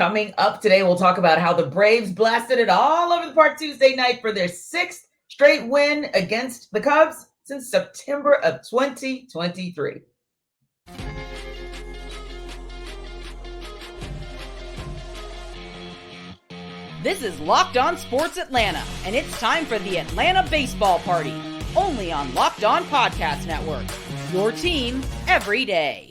Coming up today, we'll talk about how the Braves blasted it all over the park Tuesday night for their sixth straight win against the Cubs since September of 2023. This is Locked On Sports Atlanta, and it's time for the Atlanta Baseball Party, only on Locked On Podcast Network. Your team every day.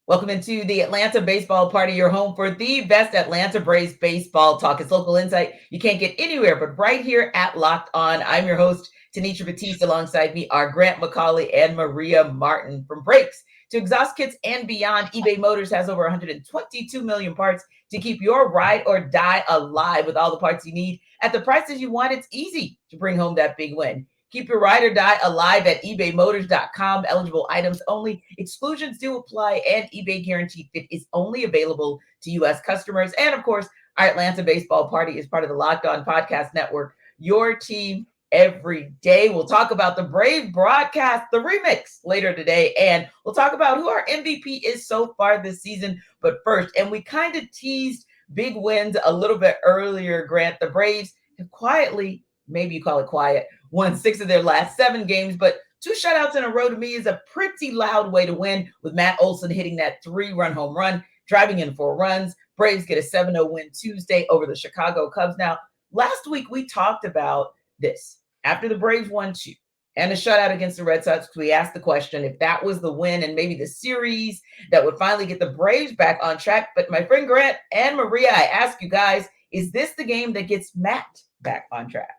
Welcome into the Atlanta Baseball Party, your home for the best Atlanta Braves baseball talk. It's local insight you can't get anywhere but right here at Locked On. I'm your host, Tenitra Batiste. Alongside me are Grant McCauley and Maria Martin. From brakes to exhaust kits and beyond, eBay Motors has over 122 million parts to keep your ride or die alive. With all the parts you need at the prices you want, it's easy to bring home that big win. Keep your ride or die alive at ebaymotors.com. Eligible items only. Exclusions do apply, and eBay Guaranteed Fit is only available to U.S. customers. And, of course, our Atlanta Baseball Party is part of the Locked On Podcast Network, your team every day. We'll talk about the Brave broadcast, the remix, later today, and we'll talk about who our MVP is so far this season. But first, and we kind of teased big wins a little bit earlier, Grant, the Braves have quietly, maybe you call it quiet, won 6 of their last 7 games, but 2 shutouts in a row to me is a pretty loud way to win, with Matt Olson hitting that 3-run home run, driving in 4 runs. Braves get a 7-0 win Tuesday over the Chicago Cubs. Now, last week we talked about this. After the Braves won 2 and a shutout against the Red Sox, we asked the question if that was the win and maybe the series that would finally get the Braves back on track. But my friend Grant and Maria, I ask you guys, is this the game that gets Matt back on track?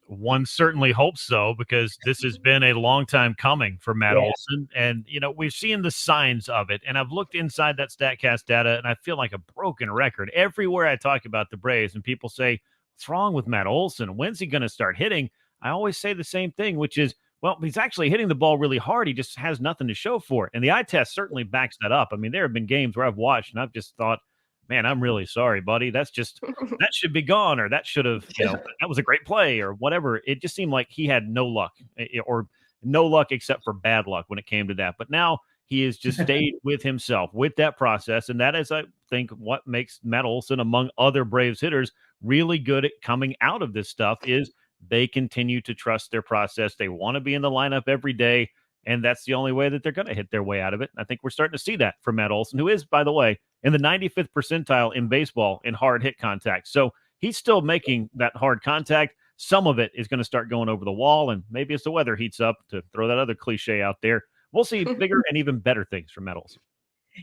One certainly hopes so, because this has been a long time coming for Matt Olson. And, you know, we've seen the signs of it. And I've looked inside that StatCast data, and I feel like a broken record. Everywhere I talk about the Braves and people say, what's wrong with Matt Olson? When's he going to start hitting? I always say the same thing, which is, well, he's actually hitting the ball really hard. He just has nothing to show for it. And the eye test certainly backs that up. I mean, there have been games where I've watched and I've just thought, man, I'm really sorry, buddy. That's just, that should be gone, or that should have, that was a great play or whatever. It just seemed like he had no luck, or no luck except for bad luck when it came to that. But now he has just stayed with himself with that process. And that is, I think, what makes Matt Olson, among other Braves hitters, really good at coming out of this stuff is they continue to trust their process. They want to be in the lineup every day. And that's the only way that they're going to hit their way out of it. I think we're starting to see that from Matt Olson, who is, by the way, in the 95th percentile in baseball in hard hit contact. So he's still making that hard contact. Some of it is going to start going over the wall, and maybe as the weather heats up, to throw that other cliche out there, we'll see bigger and even better things from Matt Olson.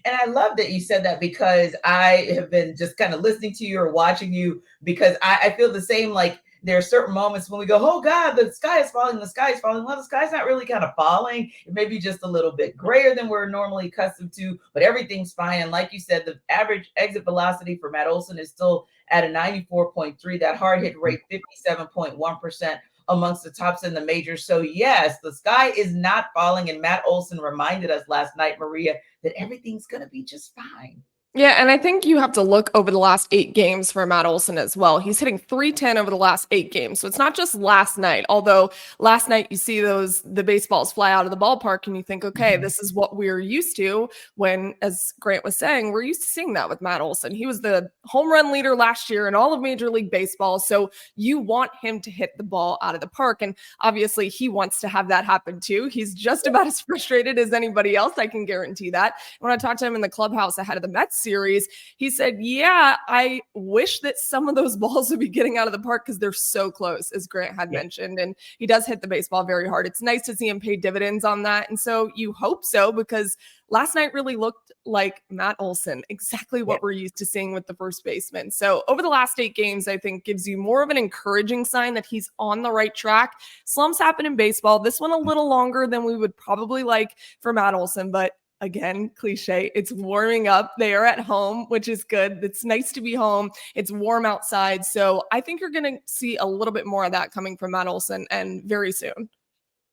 And I love that you said that, because I have been just kind of listening to you or watching you, because I feel the same. Like, there are certain moments when we go, oh God, the sky is falling, the sky is falling. Well, the sky's not really kind of falling. It may be just a little bit grayer than we're normally accustomed to, but everything's fine. And like you said, the average exit velocity for Matt Olson is still at a 94.3. That hard hit rate, 57.1%, amongst the tops in the majors. So yes, the sky is not falling. And Matt Olson reminded us last night, Maria, that everything's going to be just fine. Yeah, and I think you have to look over the last 8 games for Matt Olson as well. He's hitting .310 over the last 8 games. So it's not just last night, although last night you see the baseballs fly out of the ballpark and you think, okay, this is what we're used to when, as Grant was saying, we're used to seeing that with Matt Olson. He was the home run leader last year in all of Major League Baseball. So you want him to hit the ball out of the park. And obviously he wants to have that happen too. He's just about as frustrated as anybody else. I can guarantee that. When I talked to him in the clubhouse ahead of the Mets series, he said, yeah, I wish that some of those balls would be getting out of the park because they're so close, as Grant had mentioned. And he does hit the baseball very hard. It's nice to see him pay dividends on that. And so you hope so, because last night really looked like Matt Olson, exactly what we're used to seeing with the first baseman. So over the last 8 games, I think gives you more of an encouraging sign that he's on the right track. Slumps happen in baseball. This one a little longer than we would probably like for Matt Olson, but again, cliche, it's warming up. They are at home, which is good. It's nice to be home. It's warm outside. So I think you're going to see a little bit more of that coming from Matt Olson, and very soon.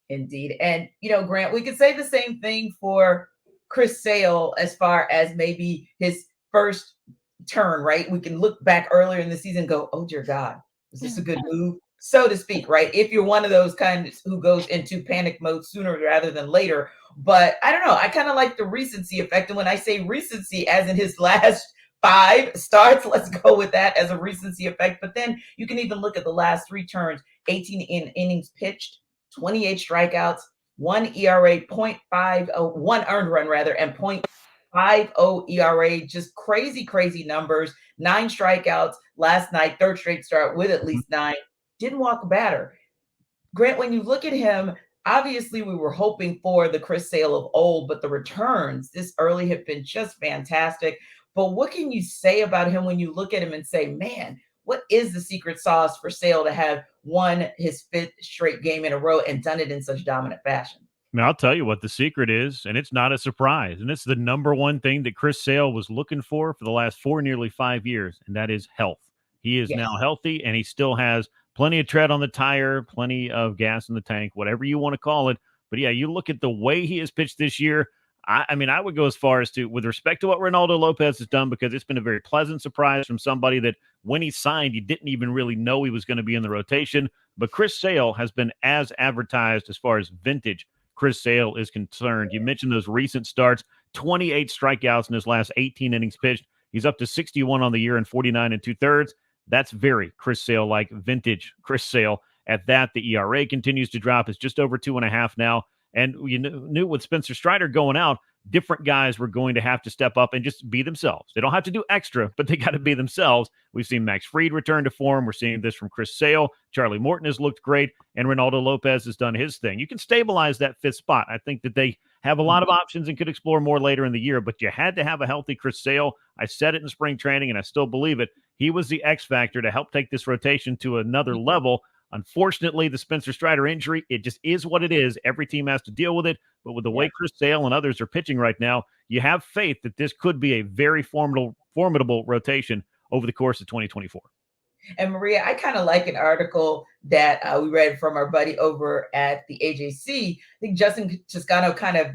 Indeed. And, Grant, we could say the same thing for Chris Sale as far as maybe his first turn, right? We can look back earlier in the season and go, oh, dear God, is this a good move? So to speak, right? If you're one of those kinds who goes into panic mode sooner rather than later. But I don't know. I kind of like the recency effect. And when I say recency, as in his last 5 starts. Let's go with that as a recency effect. But then you can even look at the last 3 turns, 18 innings pitched, 28 strikeouts, 1 ERA, 0.50, 1 earned run rather, and 0.50 ERA. Just crazy, crazy numbers. 9 strikeouts last night, third straight start with at least 9. Didn't walk a batter. Grant, when you look at him, obviously we were hoping for the Chris Sale of old, but the returns this early have been just fantastic. But what can you say about him when you look at him and say, man, what is the secret sauce for Sale to have won his 5th straight game in a row and done it in such dominant fashion? I mean, I'll tell you what the secret is, and it's not a surprise. And it's the number one thing that Chris Sale was looking for the last 4, nearly 5 years, and that is health. He is now healthy, and he still has plenty of tread on the tire, plenty of gas in the tank, whatever you want to call it. But yeah, you look at the way he has pitched this year. I mean, I would go as far as to, with respect to what Reynaldo Lopez has done, because it's been a very pleasant surprise from somebody that when he signed, you didn't even really know he was going to be in the rotation. But Chris Sale has been as advertised as far as vintage Chris Sale is concerned. You mentioned those recent starts, 28 strikeouts in his last 18 innings pitched. He's up to 61 on the year and 49 2/3. That's very Chris Sale-like vintage Chris Sale. At that, the ERA continues to drop. It's just over 2.5 now. And you knew with Spencer Strider going out, different guys were going to have to step up and just be themselves. They don't have to do extra, but they got to be themselves. We've seen Max Fried return to form. We're seeing this from Chris Sale. Charlie Morton has looked great, and Reynaldo Lopez has done his thing. You can stabilize that 5th spot. I think that they have a lot of options and could explore more later in the year, but you had to have a healthy Chris Sale. I said it in spring training, and I still believe it. He was the X factor to help take this rotation to another level. Unfortunately, the Spencer Strider injury, it just is what it is. Every team has to deal with it. But with the way Chris Sale and others are pitching right now, you have faith that this could be a very formidable rotation over the course of 2024. And Maria, I kind of like an article that we read from our buddy over at the AJC. I think Justin Toscano kind of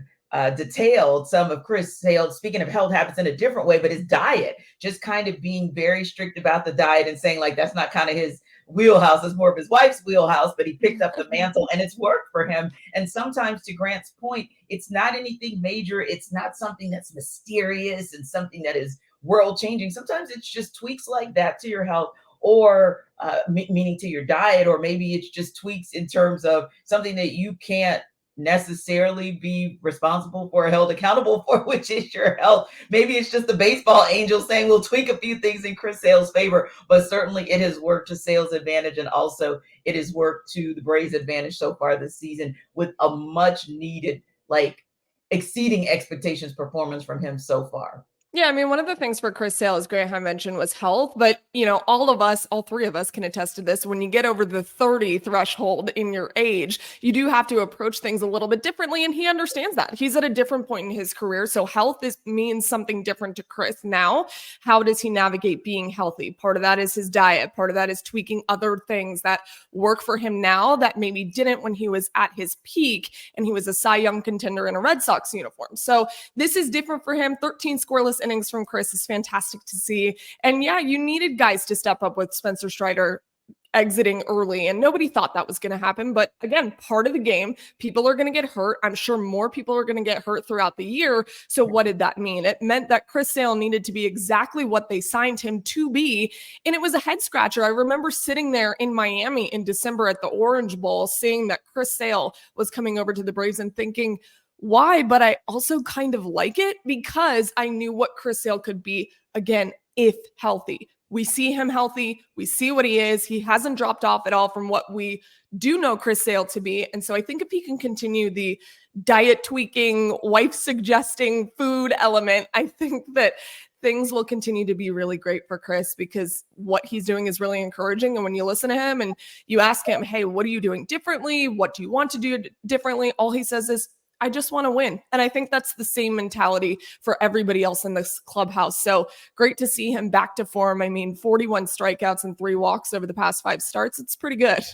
detailed some of Chris Sale, speaking of health habits in a different way, but his diet, just kind of being very strict about the diet and saying like that's not kind of his wheelhouse, it's more of his wife's wheelhouse, but he picked up the mantle and it's worked for him. And sometimes, to Grant's point, it's not anything major. It's not something that's mysterious and something that is world changing. Sometimes it's just tweaks like that to your health, or meaning to your diet, or maybe it's just tweaks in terms of something that you can't necessarily be responsible for or held accountable for, which is your health. Maybe it's just the baseball angel saying we'll tweak a few things in Chris Sale's favor, but certainly it has worked to Sale's advantage, and also it has worked to the Braves' advantage so far this season with a much needed, like, exceeding expectations performance from him so far. Yeah, I mean, one of the things for Chris Sale, as Graham mentioned, was health. But, all 3 of us can attest to this. When you get over the 30 threshold in your age, you do have to approach things a little bit differently. And he understands that. He's at a different point in his career. So health means something different to Chris now. How does he navigate being healthy? Part of that is his diet. Part of that is tweaking other things that work for him now that maybe didn't when he was at his peak and he was a Cy Young contender in a Red Sox uniform. So this is different for him. 13 scoreless innings from Chris is fantastic to see. And yeah, you needed guys to step up with Spencer Strider exiting early, and nobody thought that was going to happen. But again, part of the game, people are going to get hurt. I'm sure more people are going to get hurt throughout the year. So what did that mean? It meant that Chris Sale needed to be exactly what they signed him to be. And it was a head scratcher. I remember sitting there in Miami in December at the Orange Bowl, seeing that Chris Sale was coming over to the Braves and thinking, why? But I also kind of like it because I knew what Chris Sale could be, again, if healthy. We see him healthy. We see what he is. He hasn't dropped off at all from what we do know Chris Sale to be. And so I think if he can continue the diet tweaking, wife suggesting food element, I think that things will continue to be really great for Chris, because what he's doing is really encouraging. And when you listen to him and you ask him, hey, what are you doing differently? What do you want to do differently? All he says is, I just want to win. And I think that's the same mentality for everybody else in this clubhouse. So great to see him back to form. I mean, 41 strikeouts and 3 walks over the past 5 starts. It's pretty good.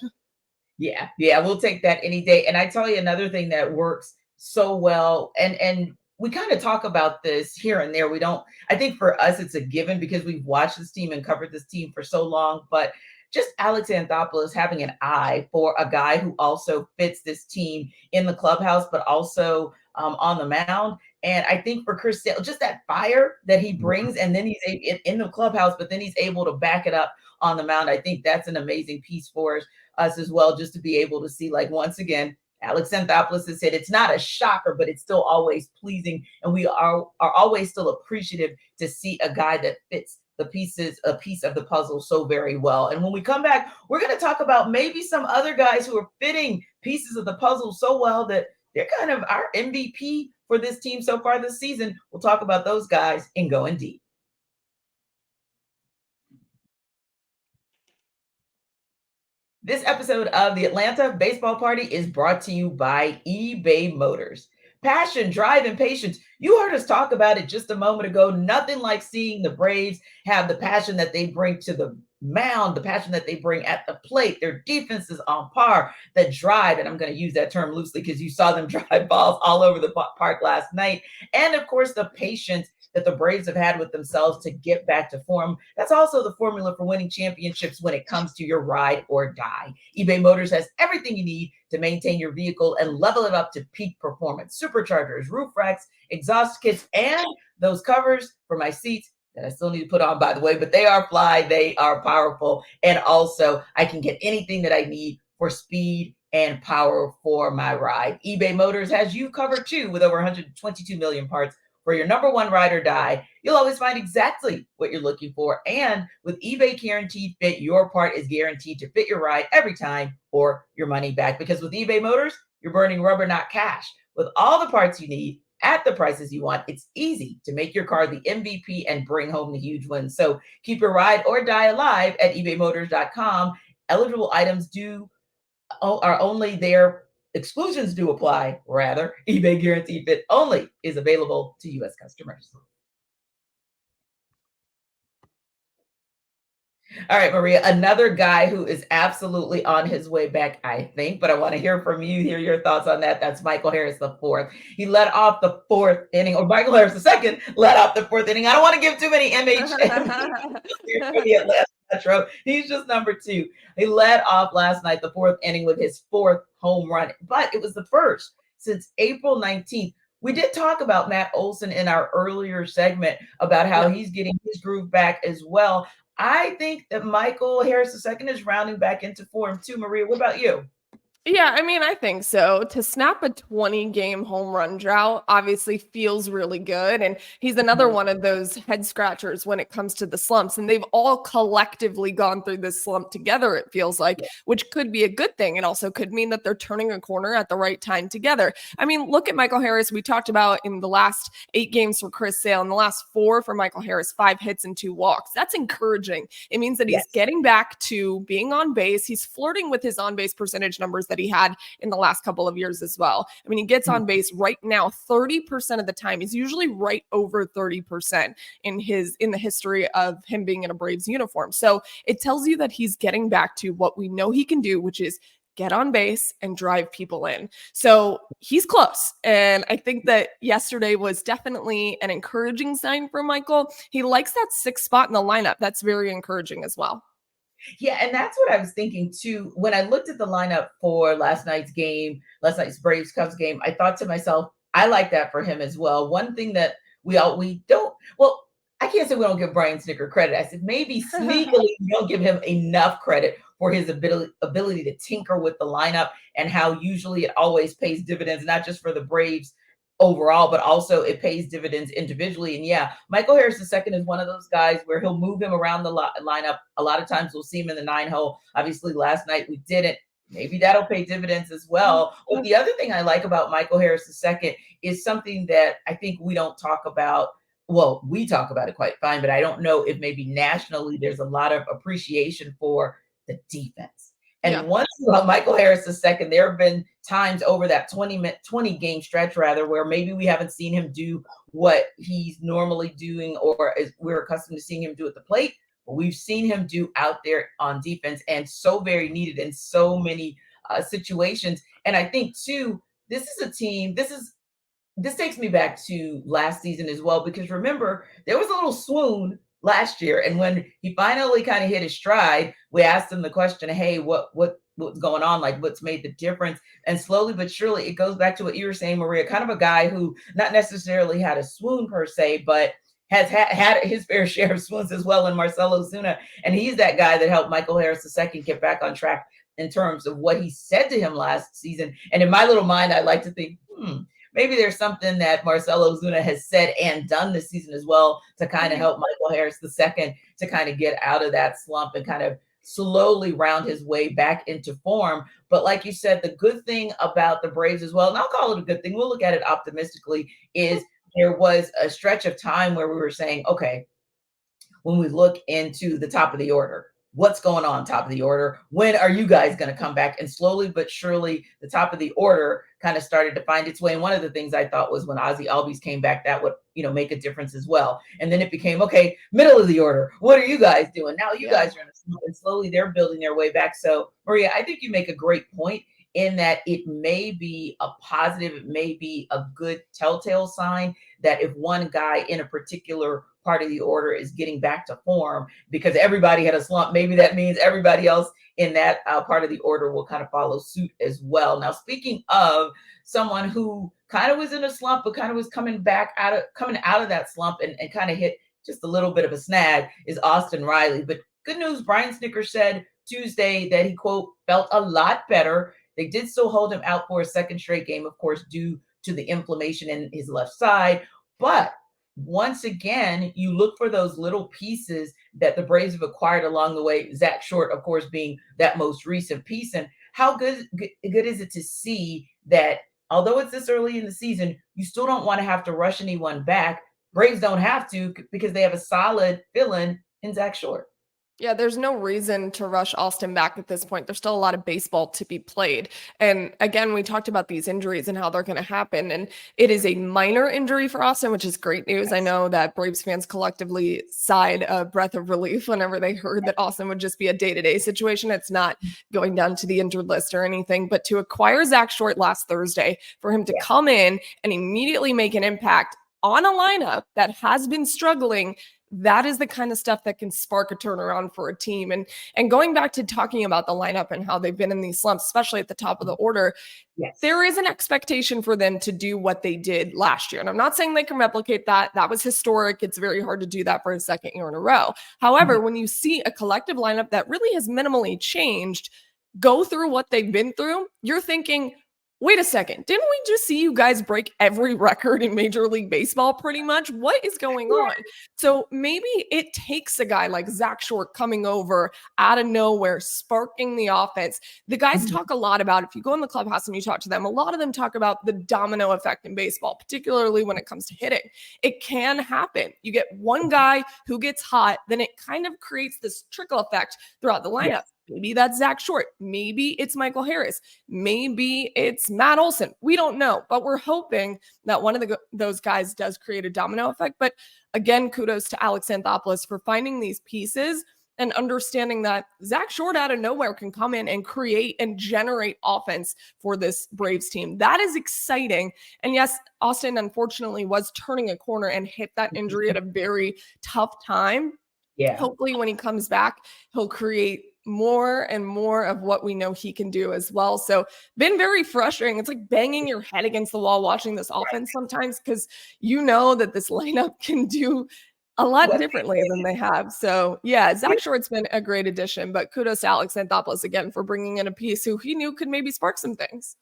Yeah, we'll take that any day. And I tell you another thing that works so well, and we kind of talk about this here and there. I think for us, it's a given because we've watched this team and covered this team for so long, but just Alex Anthopoulos having an eye for a guy who also fits this team in the clubhouse, but also on the mound. And I think for Chris Sale, just that fire that he brings, and then he's in the clubhouse, but then he's able to back it up on the mound. I think that's an amazing piece for us as well, just to be able to see, like, once again, Alex Anthopoulos has said it's not a shocker, but it's still always pleasing. And we are always still appreciative to see a guy that fits a piece of the puzzle so very well. And when we come back, we're going to talk about maybe some other guys who are fitting pieces of the puzzle so well that they're kind of our MVP for this team so far this season. We'll talk about those guys in Going Deep. This episode of the Atlanta Baseball Party is brought to you by eBay Motors. Passion, drive, and patience. You heard us talk about it just a moment ago. Nothing like seeing the Braves have the passion that they bring to the mound, the passion that they bring at the plate. Their defense is on par. The drive, and I'm going to use that term loosely because you saw them drive balls all over the park last night. And of course, the patience that the Braves have had with themselves to get back to form. That's also the formula for winning championships when it comes to your ride or die. eBay Motors has everything you need to maintain your vehicle and level it up to peak performance. Superchargers, roof racks, exhaust kits, and those covers for my seats that I still need to put on, by the way, but they are fly, they are powerful, and also I can get anything that I need for speed and power for my ride. eBay Motors has you covered too, with over 122 million parts. For your number one ride or die, you'll always find exactly what you're looking for. And with eBay Guaranteed Fit, your part is guaranteed to fit your ride every time or your money back. Because with eBay Motors, you're burning rubber, not cash. With all the parts you need at the prices you want, it's easy to make your car the MVP and bring home the huge wins. So keep your ride or die alive at ebaymotors.com. Eligible items are only there. Exclusions do apply, rather. eBay Guaranteed Fit only is available to U.S. customers. All right, Maria, another guy who is absolutely on his way back, I think, but I want to hear from you, hear your thoughts on that. That's Michael Harris the fourth. He led off the fourth inning, or Michael Harris the second led off the fourth inning. I don't want to give too many MH for the Atlanta Metro. He's just number two. He led off last night, the fourth inning, with his fourth home run, but it was the first since April 19th. We did talk about Matt Olson in our earlier segment about how he's getting his groove back as well. I think that Michael Harris II is rounding back into form too. Maria, what about you? Yeah, I mean, I think so. To snap a 20-game home run drought obviously feels really good. And he's another one of those head scratchers when it comes to the slumps. And they've all collectively gone through this slump together, it feels like, which could be a good thing. It also could mean that they're turning a corner at the right time together. I mean, look at Michael Harris. We talked about in the last 8 games for Chris Sale, in the last 4 for Michael Harris, 5 hits and 2 walks. That's encouraging. It means that he's getting back to being on base. He's flirting with his on-base percentage numbers that he had in the last couple of years as well. I mean, he gets on base right now 30% of the time. He's usually right over 30% in the history of him being in a Braves uniform. So it tells you that he's getting back to what we know he can do, which is get on base and drive people in. So he's close. And I think that yesterday was definitely an encouraging sign for Michael. He likes that 6th spot in the lineup. That's very encouraging as well. Yeah, and that's what I was thinking too. When I looked at the lineup for last night's Braves Cubs game, I thought to myself, I like that for him as well. One thing that we don't, well, I can't say we don't give Brian Snitker credit. I said maybe sneakily we don't give him enough credit for his ability to tinker with the lineup and how usually it always pays dividends, not just for the Braves overall, but also it pays dividends individually. And yeah, Michael Harris II is one of those guys where he'll move him around the lineup. A lot of times we'll see him in the 9 hole. Obviously last night we didn't. Maybe that'll pay dividends as well. But the other thing I like about Michael Harris II is something that I think we don't talk about. Well, we talk about it quite fine, but I don't know if maybe nationally there's a lot of appreciation for the defense. And once about Michael Harris II, there have been times over that 20 game stretch where maybe we haven't seen him do what he's normally doing or as we're accustomed to seeing him do at the plate. But we've seen him do out there on defense, and so very needed in so many situations. And I think too, this is a team. This takes me back to last season as well, because remember there was a little swoon last year, and when he finally kind of hit his stride, we asked him the question, hey, what what's going on, like what's made the difference. And slowly but surely, it goes back to what you were saying, Maria, kind of a guy who not necessarily had a swoon per se, but has had his fair share of swoons as well in Marcell Ozuna. And he's that guy that helped Michael Harris II get back on track in terms of what he said to him last season. And in my little mind, I like to think, maybe there's something that Marcell Ozuna has said and done this season as well to kind of help Michael Harris II to kind of get out of that slump and kind of slowly round his way back into form. But like you said, the good thing about the Braves as well, and I'll call it a good thing, we'll look at it optimistically, is there was a stretch of time where we were saying, okay, when we look into the top of the order, what's going on top of the order? When are you guys going to come back? And slowly but surely, the top of the order kind of started to find its way. And one of the things I thought was when Ozzy Albies came back, that would, make a difference as well. And then it became, okay, middle of the order. What are you guys doing? Now you guys are in a slump, and slowly they're building their way back. So, Maria, I think you make a great point in that it may be a positive, it may be a good telltale sign that if one guy in a particular part of the order is getting back to form because everybody had a slump, maybe that means everybody else in that part of the order will kind of follow suit as well. Now, speaking of someone who kind of was in a slump, but kind of was coming out of that slump and kind of hit just a little bit of a snag is Austin Riley. But good news, Brian Snitker said Tuesday that he, quote, felt a lot better. They did still hold him out for a second straight game, of course, due to the inflammation in his left side. But once again, you look for those little pieces that the Braves have acquired along the way. Zach Short, of course, being that most recent piece. And how good is it to see that although it's this early in the season, you still don't want to have to rush anyone back. Braves don't have to because they have a solid fill-in in Zach Short. Yeah, there's no reason to rush Austin back at this point. There's still a lot of baseball to be played. And again, we talked about these injuries and how they're going to happen. And it is a minor injury for Austin, which is great news. I know that Braves fans collectively sighed a breath of relief whenever they heard that Austin would just be a day-to-day situation. It's not going down to the injured list or anything. But to acquire Zach Short last Thursday, for him to come in and immediately make an impact on a lineup that has been struggling, that is the kind of stuff that can spark a turnaround for a team. And going back to talking about the lineup and how they've been in these slumps, especially at the top of the order, there is an expectation for them to do what they did last year. And I'm not saying they can replicate that. That was historic. It's very hard to do that for a second year in a row. However, when you see a collective lineup that really has minimally changed, go through what they've been through, you're thinking, wait a second, didn't we just see you guys break every record in Major League Baseball pretty much? What is going on? So maybe it takes a guy like Zach Short coming over out of nowhere, sparking the offense. The guys talk a lot about, if you go in the clubhouse and you talk to them, a lot of them talk about the domino effect in baseball, particularly when it comes to hitting. It can happen. You get one guy who gets hot, then it kind of creates this trickle effect throughout the lineup. Maybe that's Zach Short. Maybe it's Michael Harris. Maybe it's Matt Olson. We don't know, but we're hoping that one of those guys does create a domino effect. But again, kudos to Alex Anthopoulos for finding these pieces and understanding that Zach Short out of nowhere can come in and create and generate offense for this Braves team. That is exciting. And yes, Austin unfortunately was turning a corner and hit that injury at a very tough time. Hopefully when he comes back, he'll create more and more of what we know he can do as well. So been very frustrating. It's like banging your head against the wall watching this offense sometimes, because you know that this lineup can do a lot differently than they have. So yeah, Zach Short's been a great addition, but kudos to Alex Anthopoulos again for bringing in a piece who he knew could maybe spark some things.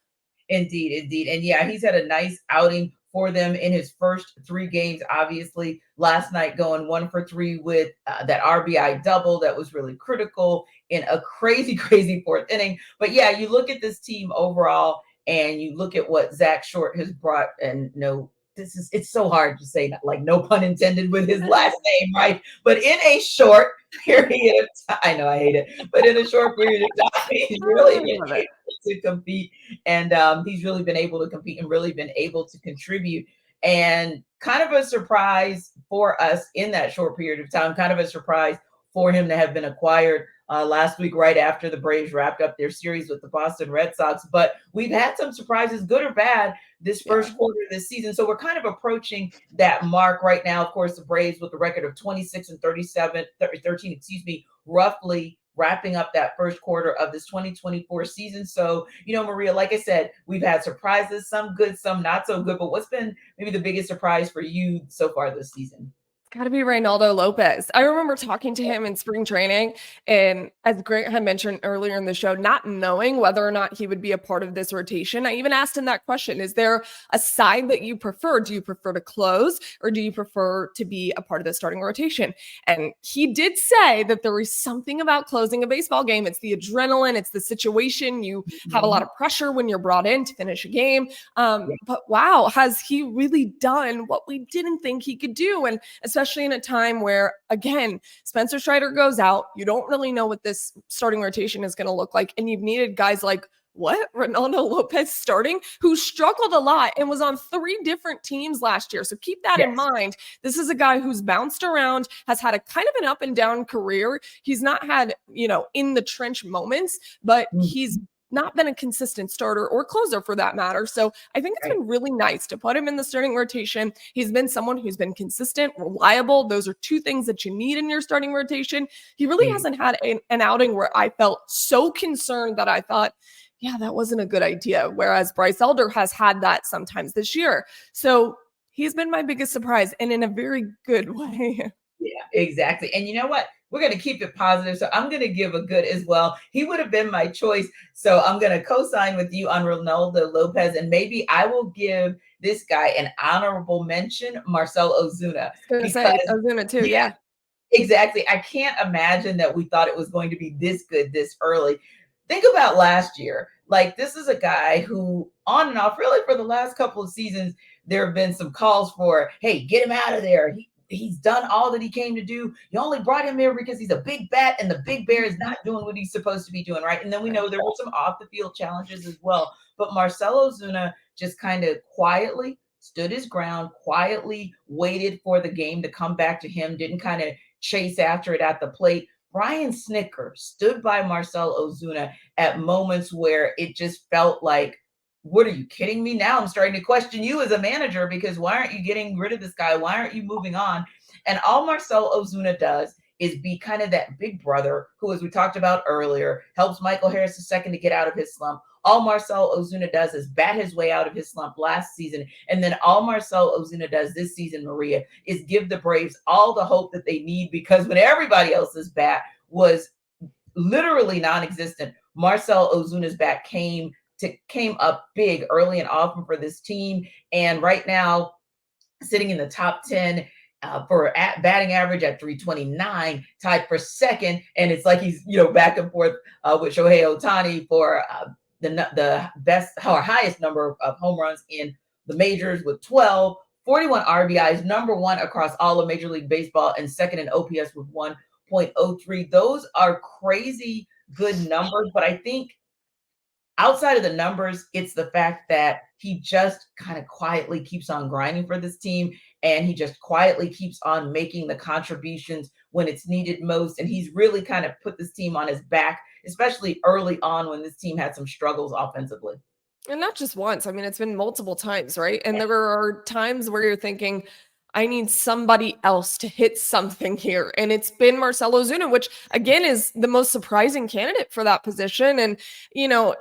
Indeed. And yeah, he's had a nice outing for them in his first 3 games. Obviously, last night going 1 for 3 with that RBI double that was really critical in a crazy 4th inning. But yeah, you look at this team overall and you look at what Zach Short has brought, and it's so hard to say, like, no pun intended with his last name, right? But in a short period of time, I know I hate it, but in a short period of time, he's really been able to compete, and he's really been able to compete and really been able to contribute. And kind of a surprise for us in that short period of time, kind of a surprise for him to have been acquired last week, right after the Braves wrapped up their series with the Boston Red Sox. But we've had some surprises, good or bad, this first quarter of this season. So we're kind of approaching that mark right now. Of course, the Braves with a record of 26 and 13, roughly wrapping up that first quarter of this 2024 season. So, Maria, like I said, we've had surprises, some good, some not so good, but what's been maybe the biggest surprise for you so far this season? Got to be Reynaldo Lopez. I remember talking to him in spring training, and as Grant had mentioned earlier in the show, not knowing whether or not he would be a part of this rotation. I even asked him that question. Is there a side that you prefer? Do you prefer to close, or do you prefer to be a part of the starting rotation? And he did say that there is something about closing a baseball game. It's the adrenaline. It's the situation. You have a lot of pressure when you're brought in to finish a game. But wow, has he really done what we didn't think he could do? And especially in a time where, again, Spencer Strider goes out. You don't really know what this starting rotation is going to look like. And you've needed guys like, Reynaldo Lopez starting, who struggled a lot and was on 3 different teams last year. So keep that in mind. This is a guy who's bounced around, has had a kind of an up and down career. He's not had, in the trench moments, but he's not been a consistent starter or closer for that matter. So I think it's been really nice to put him in the starting rotation. He's been someone who's been consistent, reliable. Those are 2 things that you need in your starting rotation. He really hasn't had an outing where I felt so concerned that I thought, yeah, that wasn't a good idea. Whereas Bryce Elder has had that sometimes this year. So he's been my biggest surprise, and in a very good way. Yeah, exactly. And you know what? We're going to keep it positive. So I'm going to give a good as well. He would have been my choice. So I'm going to co-sign with you on Reynaldo Lopez. And maybe I will give this guy an honorable mention, Marcell Ozuna. I was going to say Ozuna too. Yeah. Exactly. I can't imagine that we thought it was going to be this good this early. Think about last year. Like, this is a guy who on and off, really for the last couple of seasons, there have been some calls for, hey, get him out of there. He's done all that he came to do. You only brought him here because he's a big bat and the big bear is not doing what he's supposed to be doing, right? And then we know there were some off the field challenges as well. But Marcell Ozuna just kind of quietly stood his ground, quietly waited for the game to come back to him, didn't kind of chase after it at the plate. Brian Snitker stood by Marcell Ozuna at moments where it just felt like, what are you kidding me? Now I'm starting to question you as a manager, because why aren't you getting rid of this guy? Why aren't you moving on? And all Marcell Ozuna does is be kind of that big brother who, as we talked about earlier, helps Michael Harris II to get out of his slump. All Marcell Ozuna does is bat his way out of his slump last season. And then all Marcell Ozuna does this season, Maria, is give the Braves all the hope that they need, because when everybody else's bat was literally non-existent, Marcell Ozuna's bat came up big early and often for this team. And right now, sitting in the top 10 for batting average at 329, tied for second. And it's like he's, back and forth with Shohei Ohtani for the best or highest number of home runs in the majors with 12, 41 RBIs, number 1 across all of Major League Baseball, and second in OPS with 1.03. Those are crazy good numbers, but I think outside of the numbers, it's the fact that he just kind of quietly keeps on grinding for this team, and he just quietly keeps on making the contributions when it's needed most. And he's really kind of put this team on his back, especially early on when this team had some struggles offensively. And not just once. I mean, it's been multiple times, right? And there are times where you're thinking, I need somebody else to hit something here. And it's been Marcell Ozuna, which again is the most surprising candidate for that position. And, you know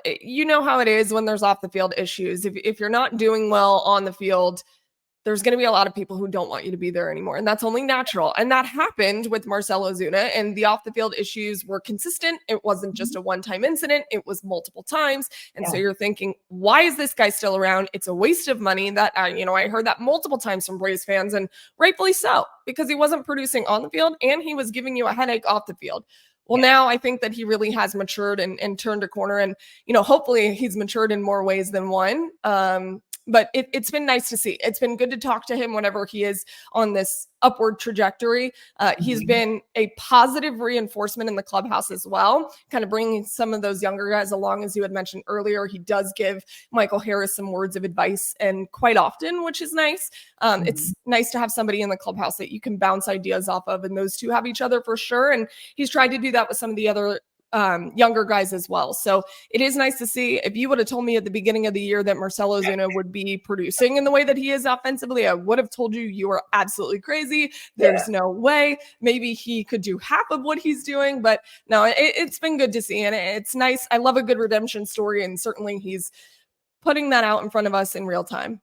how it is when there's off the field issues. If you're not doing well on the field, there's going to be a lot of people who don't want you to be there anymore. And that's only natural. And that happened with Marcell Ozuna, and the off the field issues were consistent. It wasn't just a one-time incident. It was multiple times. And so you're thinking, why is this guy still around? It's a waste of money. That, I heard that multiple times from Braves fans, and rightfully so, because he wasn't producing on the field and he was giving you a headache off the field. Well, now I think that he really has matured and turned a corner, and, hopefully he's matured in more ways than one. But it's been nice to see. It's been good to talk to him whenever he is on this upward trajectory. He's been a positive reinforcement in the clubhouse as well, kind of bringing some of those younger guys along. As you had mentioned earlier, he does give Michael Harris some words of advice, and quite often, which is nice. It's nice to have somebody in the clubhouse that you can bounce ideas off of, and those two have each other for sure. And he's tried to do that with some of the other younger guys as well. So it is nice to see. If you would have told me at the beginning of the year that Marcell Ozuna would be producing in the way that he is offensively, I would have told you you are absolutely crazy. There's no way. Maybe he could do half of what he's doing, but no, it's been good to see. And it's nice. I love a good redemption story. And certainly he's putting that out in front of us in real time.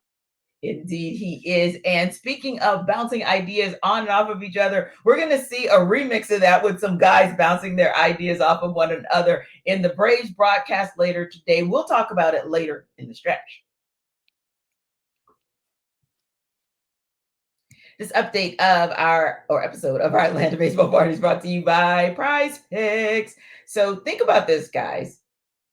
Indeed, he is. And speaking of bouncing ideas on and off of each other, we're going to see a remix of that with some guys bouncing their ideas off of one another in the Braves broadcast later today. We'll talk about it later in the stretch. This update of episode of our Atlanta Baseball Party is brought to you by Prize Picks. So think about this, guys.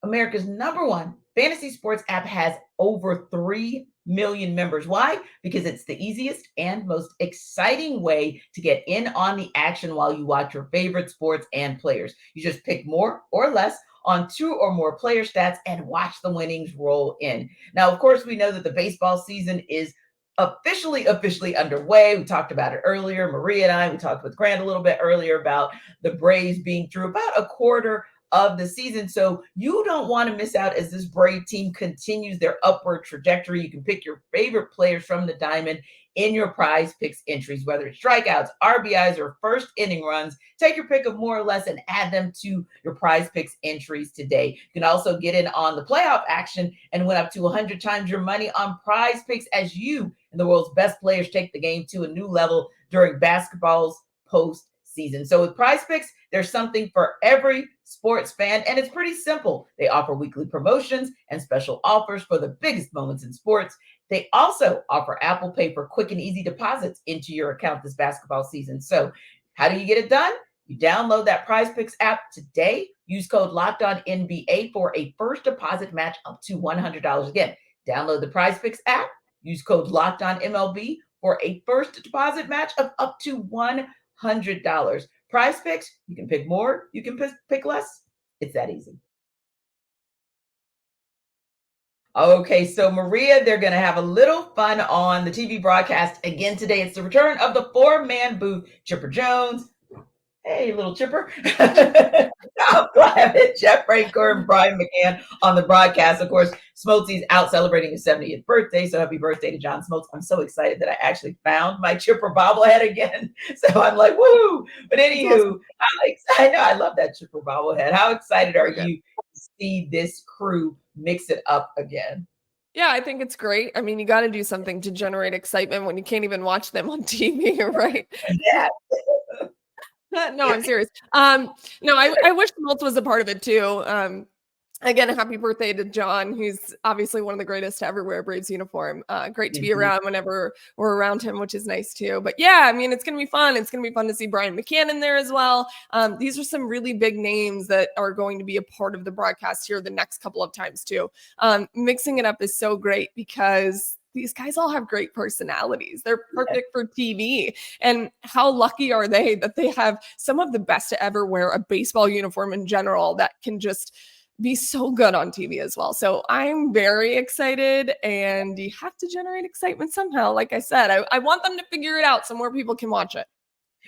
America's #1 fantasy sports app has over 3 million members. Why? Because it's the easiest and most exciting way to get in on the action while you watch your favorite sports and players. You just pick more or less on 2 or more player stats and watch the winnings roll in. Now, of course, we know that the baseball season is officially underway. We talked about it earlier. Maria and we talked with Grant a little bit earlier about the Braves being through about a quarter of the season. So you don't want to miss out as this Brave team continues their upward trajectory. You can pick your favorite players from the diamond in your Prize Picks entries, whether it's strikeouts, RBIs, or first inning runs. Take your pick of more or less and add them to your Prize Picks entries today. You can also get in on the playoff action and win up to 100 times your money on Prize Picks as you and the world's best players take the game to a new level during basketball's postseason. So with Prize Picks, there's something for every sports fan, and it's pretty simple. They offer weekly promotions and special offers for the biggest moments in sports. They also offer Apple Pay for quick and easy deposits into your account this basketball season. So how do you get it done? You download that Prize Picks app today. Use code LOCKEDONNBA for a first deposit match up to $100. Again, download the Prize Picks app. Use code LOCKEDONMLB for a first deposit match of up to $100. Prize Picks, you can pick more, you can pick less. It's that easy. Okay, so Maria, they're going to have a little fun on the TV broadcast again today. It's the return of the 4-man booth. Chipper Jones. Hey, little Chipper. Tom Glavine, Jeff Francouer, and Brian McCann on the broadcast. Of course, Smoltzy's out celebrating his 70th birthday, so happy birthday to John Smoltz. I'm so excited that I actually found my Chipper bobblehead again. So I'm like, woo! But anywho, I know I love that Chipper bobblehead. How excited are you to see this crew mix it up again? Yeah, I think it's great. I mean, you got to do something to generate excitement when you can't even watch them on TV, right? Yeah. No, I'm serious. No, I wish Schmaltz was a part of it too. Again, happy birthday to John, who's obviously one of the greatest to ever wear a Braves uniform. Great to be around whenever we're around him, which is nice too. But yeah, I mean, it's going to be fun. It's going to be fun to see Brian McCann in there as well. These are some really big names that are going to be a part of the broadcast here the next couple of times too. Mixing it up is so great because these guys all have great personalities. They're perfect for TV. And how lucky are they that they have some of the best to ever wear a baseball uniform in general that can just be so good on TV as well. So I'm very excited, and you have to generate excitement somehow. Like I said, I want them to figure it out so more people can watch it.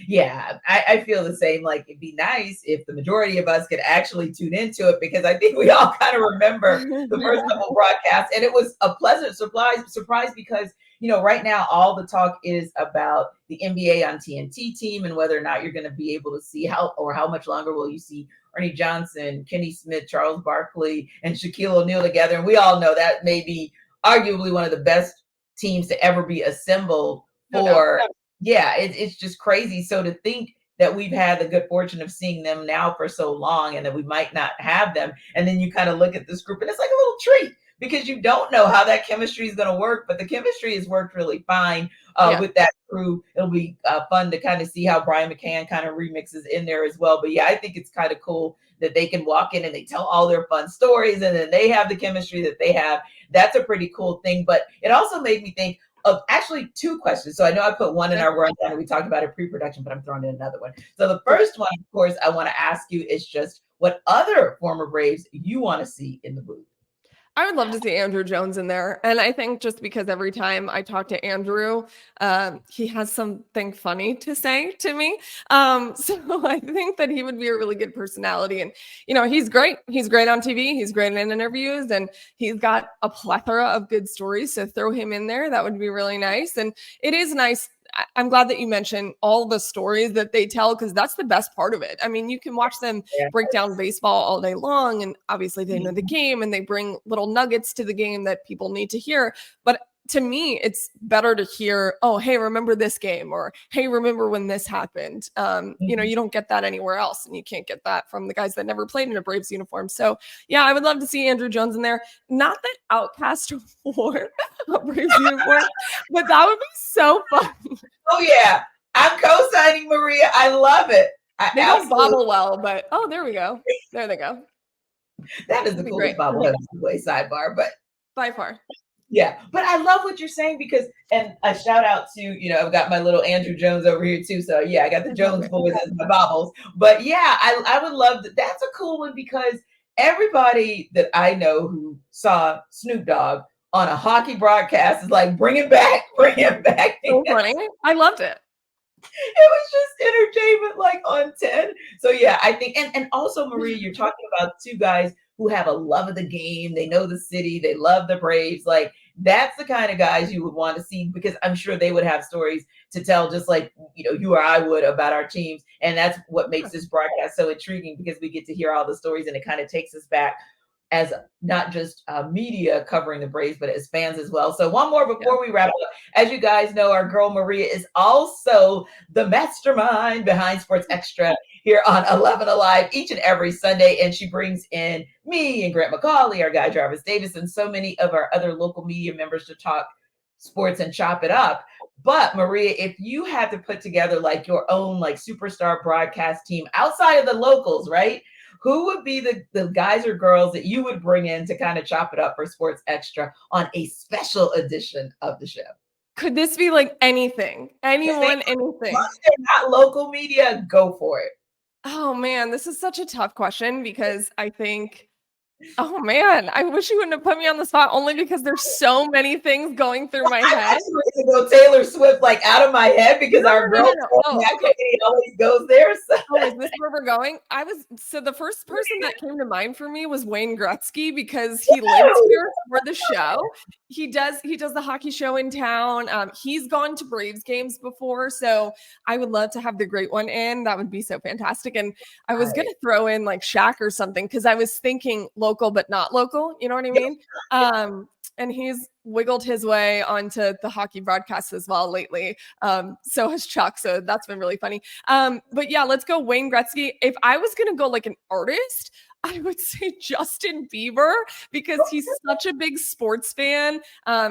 Yeah, I feel the same. Like, it'd be nice if the majority of us could actually tune into it, because I think we all kind of remember the first couple broadcasts, and it was a pleasant surprise because, you know, right now all the talk is about the NBA on TNT team and whether or not you're going to be able to see how much longer will you see Ernie Johnson, Kenny Smith, Charles Barkley, and Shaquille O'Neal together. And we all know that may be arguably one of the best teams to ever be assembled for. Yeah, it's just crazy. So to think that we've had the good fortune of seeing them now for so long and that we might not have them. And then you kind of look at this group and it's like a little treat because you don't know how that chemistry is going to work, but the chemistry has worked really fine with that crew. It'll be fun to kind of see how Brian McCann kind of remixes in there as well. But yeah, I think it's kind of cool that they can walk in and they tell all their fun stories and then they have the chemistry that they have. That's a pretty cool thing. But it also made me think of actually two questions. So I know I put one in our rundown and we talked about it pre-production, but I'm throwing in another one. So the first one, of course, I want to ask you is just what other former Braves you want to see in the booth? I would love to see Andrew Jones in there. And I think just because every time I talk to Andrew, he has something funny to say to me. So I think that he would be a really good personality. And, he's great. He's great on TV. He's great in interviews. And he's got a plethora of good stories. So throw him in there. That would be really nice. And it is nice. I'm glad that you mentioned all the stories that they tell, because that's the best part of it. I mean, you can watch them break down baseball all day long, and obviously they know the game and they bring little nuggets to the game that people need to hear. But to me, it's better to hear, oh, hey, remember this game, or hey, remember when this happened. You don't get that anywhere else, and you can't get that from the guys that never played in a Braves uniform. So yeah, I would love to see Andrew Jones in there. Not that Outcast wore a Braves uniform, but that would be so fun. Oh yeah, I'm co-signing Maria. I love it. They don't bobble well, but there we go. There they go. That is the coolest bobblehead way sidebar, but by far. Yeah, but I love what you're saying, because, and a shout out to, I've got my little Andrew Jones over here too. So yeah, I got the Jones boys as my bobbles. But yeah, I would love that. That's a cool one, because everybody that I know who saw Snoop Dogg on a hockey broadcast is like, bring him back. So funny. I loved it. It was just entertainment, like on 10. So yeah, I think, and also Maria, you're talking about two guys who have a love of the game. They know the city. They love the Braves. Like, that's the kind of guys you would want to see, because I'm sure they would have stories to tell, just like, you or I would, about our teams. And that's what makes this broadcast so intriguing, because we get to hear all the stories, and it kind of takes us back as not just media covering the Braves, but as fans as well. So one more before we wrap up. As you guys know, our girl Maria is also the mastermind behind Sports Extra here on 11 Alive each and every Sunday. And she brings in me and Grant McCauley, our guy Jarvis Davis, and so many of our other local media members to talk sports and chop it up. But Maria, if you had to put together like your own like superstar broadcast team outside of the locals, right? Who would be the guys or girls that you would bring in to kind of chop it up for Sports Extra on a special edition of the show? Could this be like anything? Anyone, anything? Once they're not local media, go for it. Oh man, this is such a tough question, because I think, oh man, I wish you wouldn't have put me on the spot, only because there's so many things going through my head. I to go Taylor Swift like out of my head, because our girl always goes there. So. Oh, is this where we're going? So the first person that came to mind for me was Wayne Gretzky, because he lives here for the show. He does the hockey show in town. He's gone to Braves games before, so I would love to have the great one in. That would be so fantastic. And I was gonna throw in like Shaq or something, because I was thinking local but not local. You know what I mean? And he's wiggled his way onto the hockey broadcasts as well lately. So has Chuck. So that's been really funny. But yeah, let's go Wayne Gretzky. If I was gonna go like an artist, I would say Justin Bieber, because he's such a big sports fan.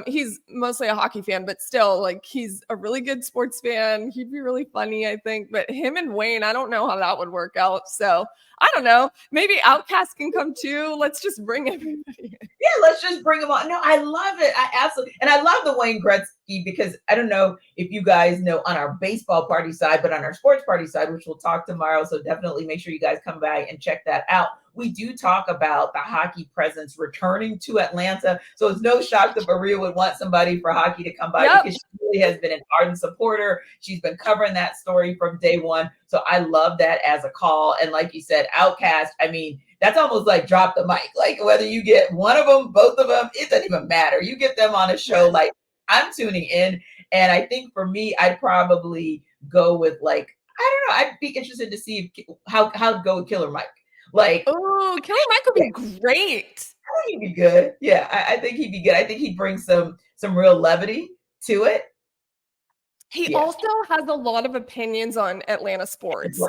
He's mostly a hockey fan, but still, like, he's a really good sports fan. He'd be really funny, I think. But him and Wayne, I don't know how that would work out. So I don't know. Maybe Outcast can come too. Let's just bring everybody in. Yeah, let's just bring them on. No, I love it. I absolutely, and I love the Wayne Gretzky, because I don't know if you guys know on our baseball party side, but on our sports party side, which we'll talk tomorrow. So definitely make sure you guys come by and check that out. We do talk about the hockey presence returning to Atlanta. So it's no shock that Maria would want somebody for hockey to come by, because she really has been an ardent supporter. She's been covering that story from day one. So I love that as a call. And like you said, Outcast, I mean, that's almost like drop the mic. Like, whether you get one of them, both of them, it doesn't even matter. You get them on a show, like, I'm tuning in. And I think for me, I'd probably go with, like, I don't know, I'd be interested to see how to go with Killer Mike. Like, oh, Killer Mike would be great. I think he'd be good. Yeah, I think he'd be good. I think he'd bring some real levity to it. He also has a lot of opinions on Atlanta sports.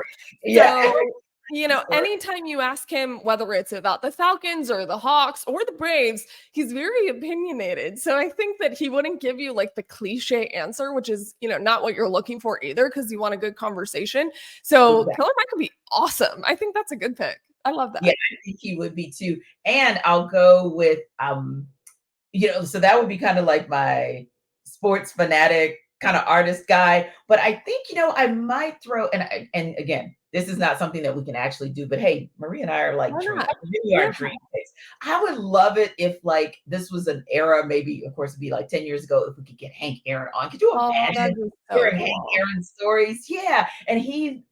Yeah. So, anytime you ask him, whether it's about the Falcons or the Hawks or the Braves, he's very opinionated. So I think that he wouldn't give you like the cliche answer, which is, not what you're looking for either, because you want a good conversation. So Killer Mike would be awesome. I think that's a good pick. I love that. Yeah, I think he would be too. And I'll go with, so that would be kind of like my sports fanatic kind of artist guy. But I think, I might throw, and again, this is not something that we can actually do, but hey, Maria and I are like, we are dream face. I would love it if like this was an era, maybe of course it'd be like 10 years ago, if we could get Hank Aaron on. Could you Oh, that'd imagine be so hearing Hank cool. Aaron stories? Yeah. And he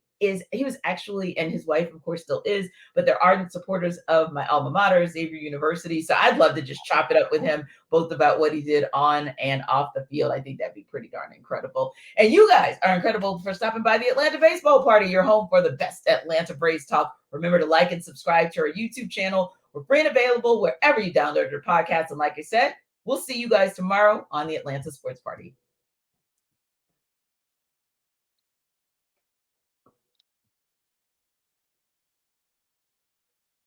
was actually, and his wife, of course, still is, but they're ardent supporters of my alma mater, Xavier University. So I'd love to just chop it up with him, both about what he did on and off the field. I think that'd be pretty darn incredible. And you guys are incredible for stopping by the Atlanta Baseball Party, your home for the best Atlanta Braves talk. Remember to like and subscribe to our YouTube channel. We're free and available wherever you download your podcasts. And like I said, we'll see you guys tomorrow on the Atlanta Sports Party.